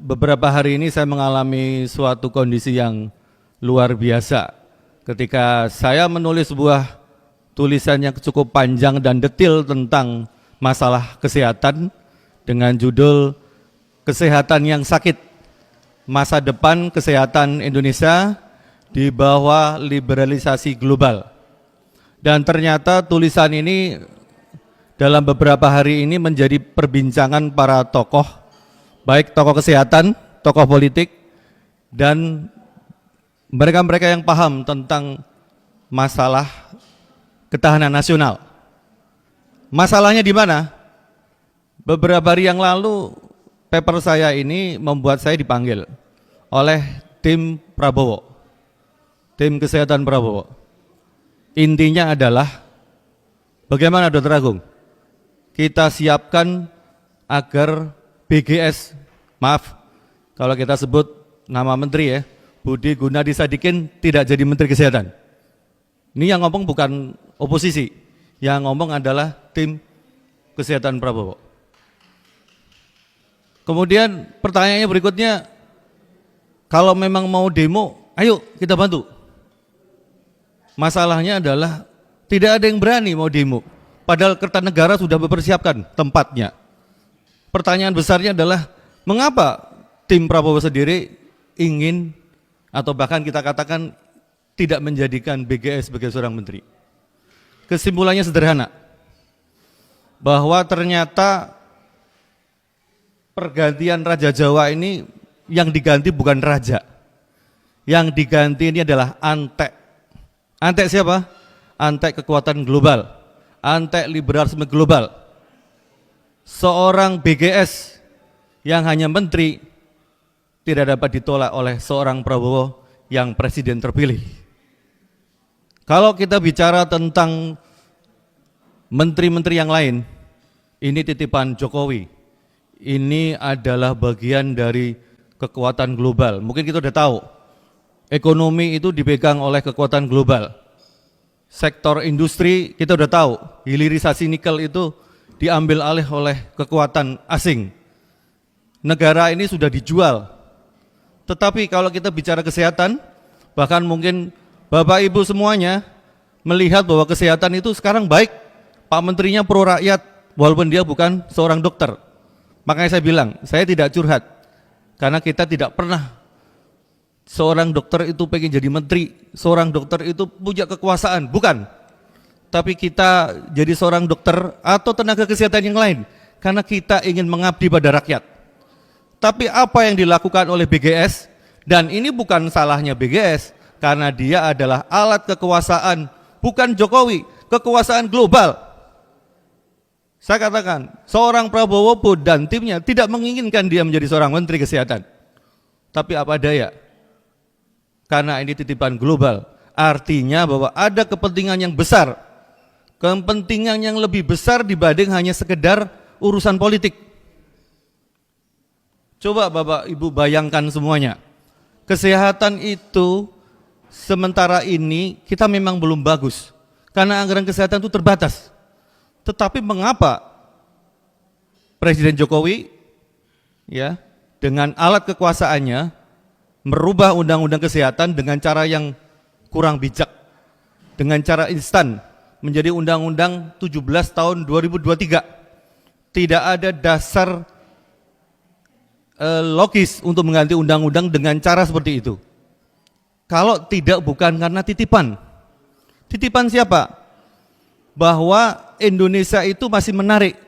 beberapa hari ini saya mengalami suatu kondisi yang luar biasa ketika saya menulis sebuah tulisan yang cukup panjang dan detail tentang masalah kesehatan dengan judul Kesehatan yang Sakit, Masa Depan Kesehatan Indonesia di Bawah Liberalisasi Global. Dan ternyata tulisan ini dalam beberapa hari ini menjadi perbincangan para tokoh, baik tokoh kesehatan, tokoh politik, dan mereka-mereka yang paham tentang masalah ketahanan nasional. Masalahnya di mana? Beberapa hari yang lalu paper saya ini membuat saya dipanggil oleh tim Prabowo, tim kesehatan Prabowo. Intinya adalah bagaimana Dr. Agung kita siapkan agar BGS, maaf kalau kita sebut nama menteri ya, Budi Gunadi Sadikin tidak jadi menteri kesehatan. Ini yang ngomong bukan oposisi, yang ngomong adalah tim kesehatan Prabowo. Kemudian pertanyaannya berikutnya, kalau memang mau demo, ayo kita bantu. Masalahnya adalah tidak ada yang berani mau demo, padahal Kertanegara sudah mempersiapkan tempatnya. Pertanyaan besarnya adalah, mengapa tim Prabowo sendiri ingin atau bahkan kita katakan tidak menjadikan BGS sebagai seorang menteri? Kesimpulannya sederhana, bahwa ternyata pergantian Raja Jawa ini yang diganti bukan raja, yang diganti ini adalah antek. Antek siapa? Antek kekuatan global, antek liberalisme global. Seorang BGS yang hanya menteri tidak dapat ditolak oleh seorang Prabowo yang presiden terpilih. Kalau kita bicara tentang menteri-menteri yang lain, ini titipan Jokowi. Ini adalah bagian dari kekuatan global. Mungkin kita sudah tahu, ekonomi itu dipegang oleh kekuatan global. Sektor industri kita sudah tahu, hilirisasi nikel itu diambil alih oleh kekuatan asing. Negara ini sudah dijual. Tetapi kalau kita bicara kesehatan, bahkan mungkin Bapak Ibu semuanya melihat bahwa kesehatan itu sekarang baik. Pak Menterinya pro rakyat, walaupun dia bukan seorang dokter. Makanya saya bilang, saya tidak curhat, karena kita tidak pernah seorang dokter itu pengen jadi menteri, seorang dokter itu punya kekuasaan, bukan. Tapi kita jadi seorang dokter atau tenaga kesehatan yang lain, karena kita ingin mengabdi pada rakyat. Tapi apa yang dilakukan oleh BGS, dan ini bukan salahnya BGS, karena dia adalah alat kekuasaan, bukan Jokowi, kekuasaan global. Saya katakan, seorang Prabowo pun dan timnya tidak menginginkan dia menjadi seorang menteri kesehatan. Tapi apa daya, karena ini titipan global, artinya bahwa ada kepentingan yang besar, kepentingan yang lebih besar dibanding hanya sekedar urusan politik. Coba Bapak Ibu bayangkan semuanya, kesehatan itu sementara ini kita memang belum bagus, karena anggaran kesehatan itu terbatas. Tetapi mengapa Presiden Jokowi ya dengan alat kekuasaannya merubah undang-undang kesehatan dengan cara yang kurang bijak, dengan cara instan menjadi undang-undang 17 tahun 2023. Tidak ada dasar logis untuk mengganti undang-undang dengan cara seperti itu. Kalau tidak bukan karena titipan. Titipan siapa? Bahwa Indonesia itu masih menarik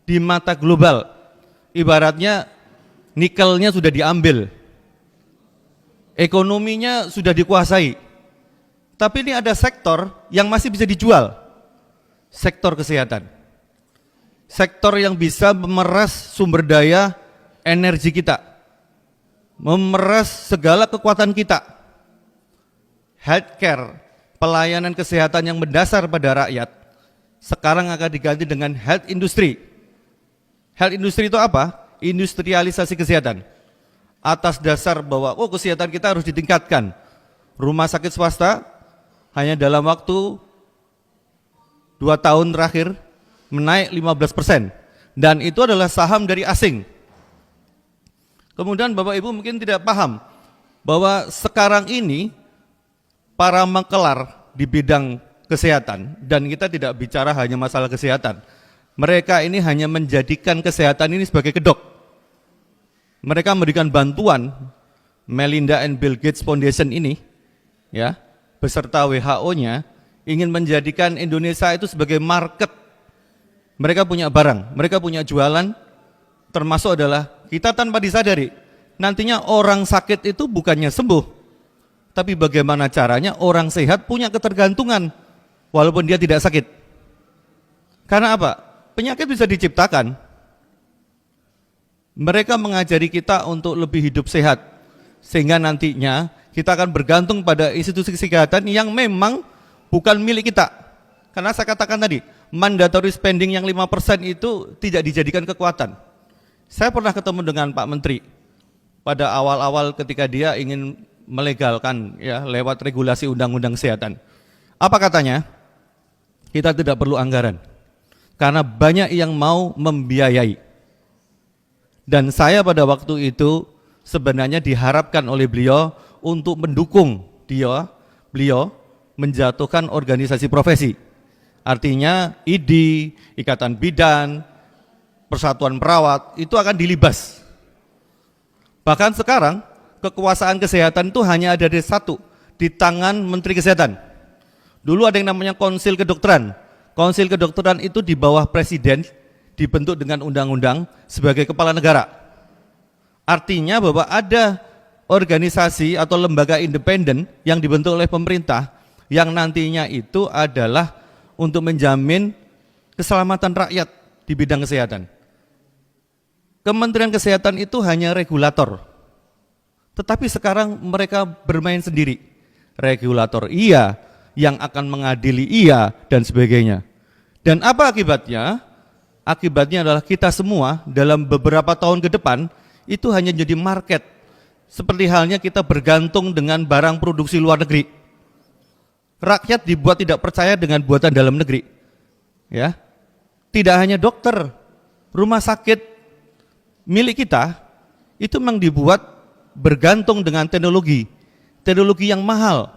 di mata global. Ibaratnya nikelnya sudah diambil, ekonominya sudah dikuasai. Tapi ini ada sektor yang masih bisa dijual, sektor kesehatan. Sektor yang bisa memeras sumber daya energi kita, memeras segala kekuatan kita. Healthcare, pelayanan kesehatan yang mendasar pada rakyat, sekarang akan diganti dengan health industry. Health industry itu apa? Industrialisasi kesehatan. Atas dasar bahwa kesehatan kita harus ditingkatkan. Rumah sakit swasta hanya dalam waktu 2 tahun terakhir menaik 15%. Dan itu adalah saham dari asing. Kemudian Bapak Ibu mungkin tidak paham bahwa sekarang ini para mengkelar di bidang kesehatan, dan kita tidak bicara hanya masalah kesehatan, mereka ini hanya menjadikan kesehatan ini sebagai kedok. Mereka memberikan bantuan, Melinda and Bill Gates Foundation ini, ya, beserta WHO-nya, ingin menjadikan Indonesia itu sebagai market. Mereka punya barang, mereka punya jualan, termasuk adalah kita tanpa disadari, nantinya orang sakit itu bukannya sembuh, tapi bagaimana caranya orang sehat punya ketergantungan, walaupun dia tidak sakit. Karena apa? Penyakit bisa diciptakan. Mereka mengajari kita untuk lebih hidup sehat, sehingga nantinya kita akan bergantung pada institusi kesehatan yang memang bukan milik kita. Karena saya katakan tadi, mandatory spending yang 5% itu tidak dijadikan kekuatan. Saya pernah ketemu dengan Pak Menteri pada awal-awal ketika dia ingin melegalkan, ya, lewat regulasi undang-undang kesehatan. Apa katanya? Kita tidak perlu anggaran, karena banyak yang mau membiayai. Dan saya pada waktu itu sebenarnya diharapkan oleh beliau untuk mendukung beliau menjatuhkan organisasi profesi. Artinya IDI, Ikatan Bidan, Persatuan Perawat itu akan dilibas. Bahkan sekarang kekuasaan kesehatan itu hanya ada di satu, di tangan Menteri Kesehatan. Dulu ada yang namanya Konsil Kedokteran. Konsil Kedokteran itu di bawah Presiden, dibentuk dengan undang-undang sebagai kepala negara. Artinya bahwa ada organisasi atau lembaga independen yang dibentuk oleh pemerintah yang nantinya itu adalah untuk menjamin keselamatan rakyat di bidang kesehatan. Kementerian Kesehatan itu hanya regulator, tetapi sekarang mereka bermain sendiri. Regulator iya, yang akan mengadili iya, dan sebagainya. Dan apa akibatnya? Akibatnya adalah kita semua dalam beberapa tahun ke depan itu hanya jadi market. Seperti halnya kita bergantung dengan barang produksi luar negeri. Rakyat dibuat tidak percaya dengan buatan dalam negeri. Ya. Tidak hanya dokter, rumah sakit milik kita itu memang dibuat bergantung dengan teknologi yang mahal.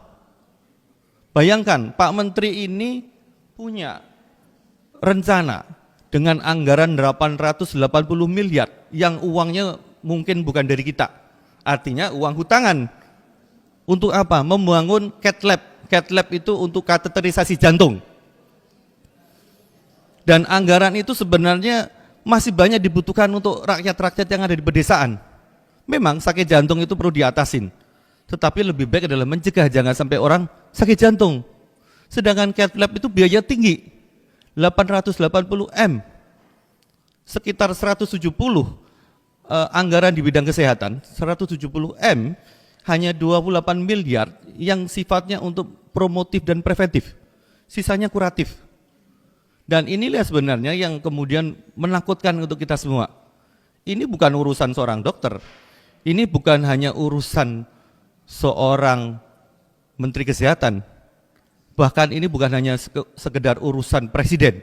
Bayangkan Pak Menteri ini punya rencana dengan anggaran 880 miliar yang uangnya mungkin bukan dari kita. Artinya uang hutangan. Untuk apa? Membangun cath lab. Cath lab itu untuk kateterisasi jantung. Dan anggaran itu sebenarnya masih banyak dibutuhkan untuk rakyat-rakyat yang ada di pedesaan. Memang sakit jantung itu perlu diatasin. Tetapi lebih baik adalah mencegah, jangan sampai orang sakit jantung. Sedangkan cath lab itu biaya tinggi. 880 M, sekitar 170 anggaran di bidang kesehatan, 170 M, hanya 28 miliar yang sifatnya untuk promotif dan preventif, sisanya kuratif. Dan inilah sebenarnya yang kemudian menakutkan untuk kita semua. Ini bukan urusan seorang dokter, ini bukan hanya urusan seorang Menteri Kesehatan, bahkan ini bukan hanya sekedar urusan presiden.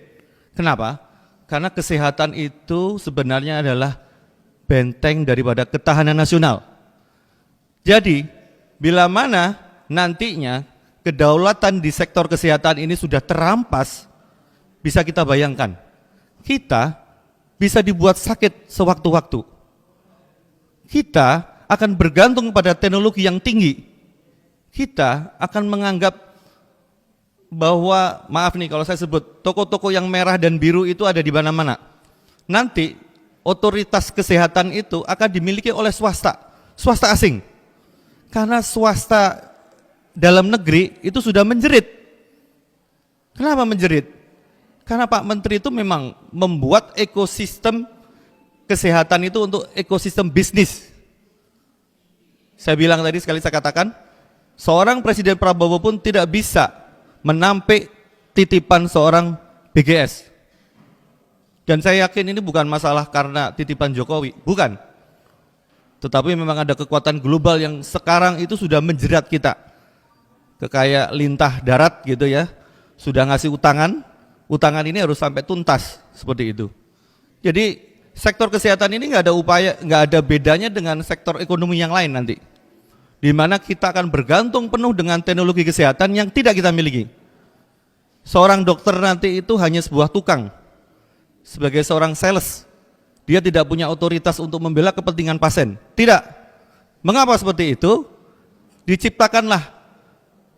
Kenapa? Karena kesehatan itu sebenarnya adalah benteng daripada ketahanan nasional. Jadi, bila mana nantinya kedaulatan di sektor kesehatan ini sudah terampas, bisa kita bayangkan, kita bisa dibuat sakit sewaktu-waktu. Kita akan bergantung pada teknologi yang tinggi. Kita akan menganggap bahwa, maaf nih kalau saya sebut, toko-toko yang merah dan biru itu ada di mana-mana. Nanti otoritas kesehatan itu akan dimiliki oleh swasta asing. Karena swasta dalam negeri itu sudah menjerit. Kenapa menjerit? Karena Pak Menteri itu memang membuat ekosistem kesehatan itu untuk ekosistem bisnis. Saya bilang tadi, sekali saya katakan, seorang Presiden Prabowo pun tidak bisa menampik titipan seorang BGS. Dan saya yakin ini bukan masalah karena titipan Jokowi, bukan. Tetapi memang ada kekuatan global yang sekarang itu sudah menjerat kita. Kayak lintah darat gitu ya, sudah ngasih utangan ini harus sampai tuntas, seperti itu. Jadi sektor kesehatan ini nggak ada bedanya dengan sektor ekonomi yang lain nanti, di mana kita akan bergantung penuh dengan teknologi kesehatan yang tidak kita miliki. Seorang dokter nanti itu hanya sebuah tukang, sebagai seorang sales, dia tidak punya otoritas untuk membela kepentingan pasien. Tidak. Mengapa seperti itu? Diciptakanlah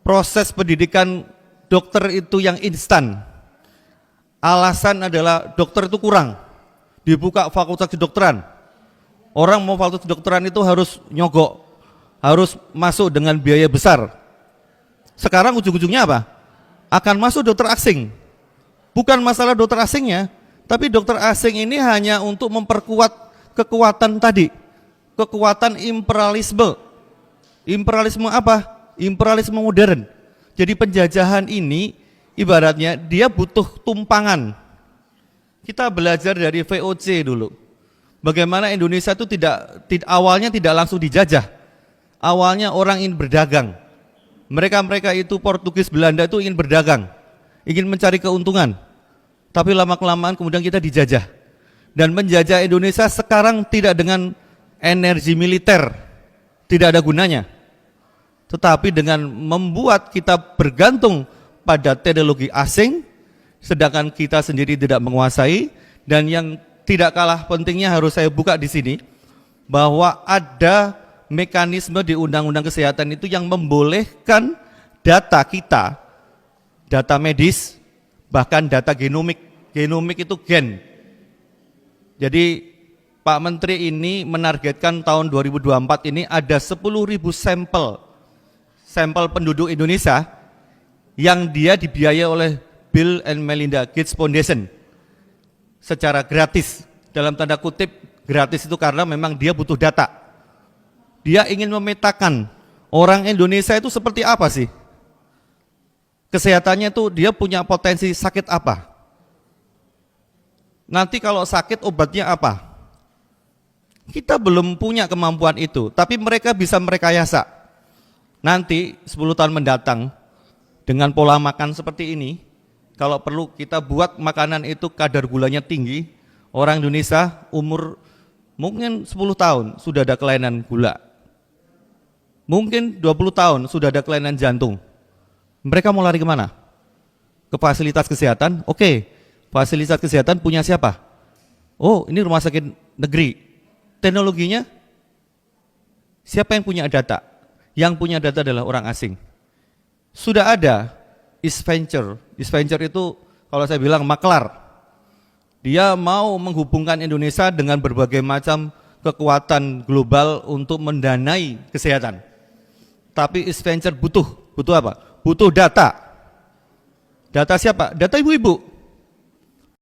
proses pendidikan dokter itu yang instan. Alasan adalah dokter itu kurang. Dibuka fakultas kedokteran. Orang mau fakultas kedokteran itu harus nyogok, harus masuk dengan biaya besar. Sekarang ujung-ujungnya apa? Akan masuk dokter asing. Bukan masalah dokter asingnya, tapi dokter asing ini hanya untuk memperkuat kekuatan tadi, kekuatan imperialisme. Imperialisme apa? Imperialisme modern. Jadi penjajahan ini ibaratnya dia butuh tumpangan. Kita belajar dari VOC dulu. Bagaimana Indonesia itu awalnya tidak langsung dijajah. Awalnya orang ingin berdagang. Mereka itu Portugis, Belanda itu ingin berdagang, ingin mencari keuntungan. Tapi lama-kelamaan kemudian kita dijajah. Dan menjajah Indonesia sekarang tidak dengan energi militer, tidak ada gunanya. Tetapi dengan membuat kita bergantung pada teknologi asing, sedangkan kita sendiri tidak menguasai. Dan yang tidak kalah pentingnya harus saya buka di sini, bahwa ada mekanisme di Undang-Undang Kesehatan itu yang membolehkan data kita, data medis, bahkan data genomik. Genomik itu gen. Jadi Pak Menteri ini menargetkan tahun 2024 ini ada 10.000 sampel penduduk Indonesia yang dia dibiayai oleh Bill and Melinda Gates Foundation secara gratis. Dalam tanda kutip gratis itu karena memang dia butuh data. Dia ingin memetakan orang Indonesia itu seperti apa sih? Kesehatannya itu dia punya potensi sakit apa? Nanti kalau sakit obatnya apa? Kita belum punya kemampuan itu, tapi mereka bisa merekayasa. Nanti 10 tahun mendatang dengan pola makan seperti ini, kalau perlu kita buat makanan itu kadar gulanya tinggi, orang Indonesia umur mungkin 10 tahun sudah ada kelainan gula. Mungkin 20 tahun sudah ada kelainan jantung. Mereka mau lari kemana? Ke fasilitas kesehatan? Oke, fasilitas kesehatan punya siapa? Oh, ini rumah sakit negeri. Teknologinya? Siapa yang punya data? Yang punya data adalah orang asing. Sudah ada East Venture. East Venture itu kalau saya bilang maklar. Dia mau menghubungkan Indonesia dengan berbagai macam kekuatan global untuk mendanai kesehatan. Tapi East Venture butuh apa? Butuh data. Data siapa? Data ibu-ibu.